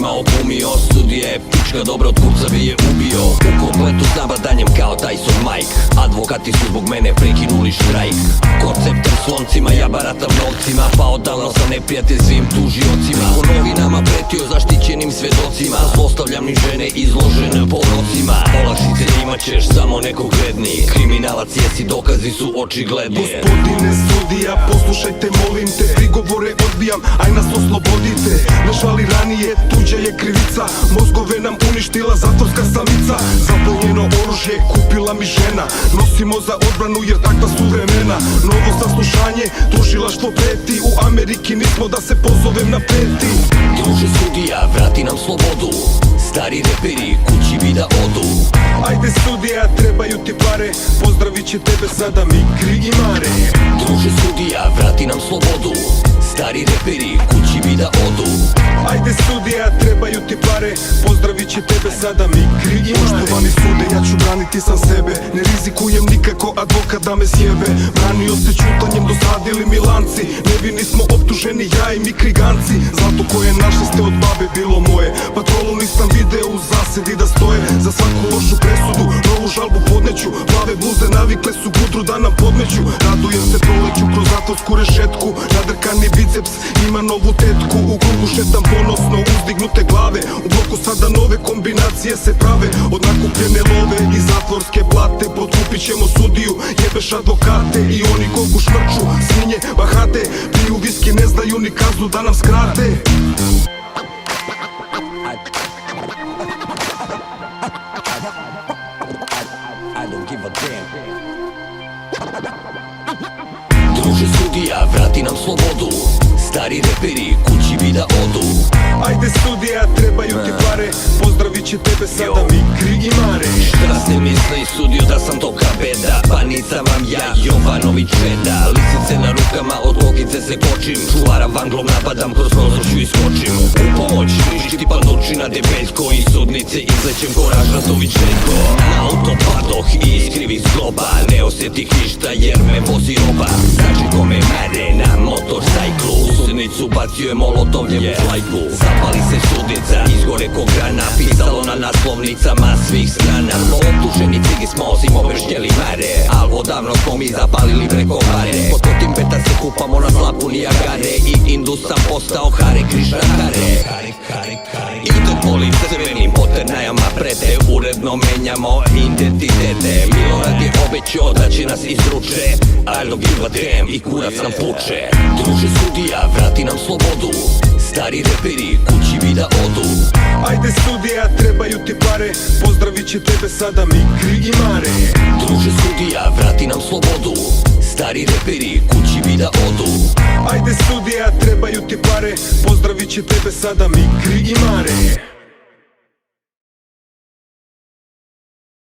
snima oglumio. Sudija je pička, dobro od kurca bi je ubio. U kompletu s nabadanjem kao Tyson Mike. Advokati su zbog mene prekinuli štrajk. Konceptom sloncima, ja baratam novcima, pa odavno sam neprijatelj svim tužiocima. U novinama pretio zaštićenim svedocima, zlostavljam ni žene izložene porocima. Olakšice imat ćeš samo nekog vredniji, kriminalac jesi, dokazi su očigledni. Gospodine sudija, poslušajte molim te, prigovore odbijam, aj nas oslobodite. Ne žali ranije, tuđa je krivica, mozgove nam uništila zatvorska samica. Zaplenjeno oružje kupila mi žena, nosimo za odbranu jer takva su vremena. Novo saslušanje, tužilaštvo preti, u Ameriki nismo da se pozovem na peti. Druže sudija, vrati nam slobodu, stari reperi kući bi da odu. Ajde sudija, trebaju ti pare, pozdravit će tebe sada Mikri i Mare. Druže sudija, vrati nam slobodu, stari reperi kući bi da odu. Ajde sudija, trebaju ti pare, pozdravit će tebe sada Mikri i Mare. Poštovani sude, ja ću braniti sam sebe, ne rizikujem nikako advokat da me sjebe. Branio se ćutanjem, dosadili mi lanci, nevini smo optuženi ja i Mikri ganci. Zlato koje naše ste od babe bilo moje, patrolu nisam video u zasedi da stoje. Za svaku lošu presudu, novu žalbu podneću, plave bluze navikle su gudru da nam podmeću. Radujem se proleću kroz zatvorsku rešetku, nadrkani biceps ima novu tetku. U krugu šetam ponosno uzdignute glave, u bloku sada nove kombinacije se prave. Od nakupljene love i zatvorske plate potkupit ćemo sudiju, jebeš advokate i oni kogu šmrču. Svinje, bahate, piju viski, ne znaju ni kaznu da nam skrate. I don't give a damn. Druže sudija, vrati nam slobodu, stari reperi kući bi da odu. Ajde sudija, trebaju ti pare, pozdravit će tebe sada Mikri i Mare. Šta se misli sudio da sam toka beda, pa nisam vam ja Jovanović Čeda. Lisice na rukama, od kokice se kočim, čuvara vanglom napadam, kroz prozor ću iskočim. U pomoć ništi padučina debeljko, iz sudnice izlećem ko Ražnatović Željko. Na auto padoh i iskrivih zgloba, ne osjetih ništa jer me vozi roba. Znači kome mene na motorsajklu, u sudnicu bacio je molotovljem u flajku. Zapali se sudnica, izgore ko grana, pisalo na naslovnicama svih strana. Smo optuženi, cigi smo osim obršnjeli mare, al odavno smo mi zapalili preko pare. Pod kotim petar se kupamo na slapu Nijagare, i indus sam postao Hare Krishna Hare. Interpol i crvenim poternajama prete, uredno menjamo identitete. Milorad je obećao da će nas izruče, I don't give a damn, i kurac nam puče. Druže sudija, vrati nam slobodu, stari reperi kući bi da odu. Ajde sudija, trebaju ti pare, pozdravit će tebe sada Mikri i Mare. Druže sudija, vrati nam slobodu, stari reperi kući bi da odu. Ajde sudija, trebaju ti pare, pozdravit će tebe sada Mikri i Mare.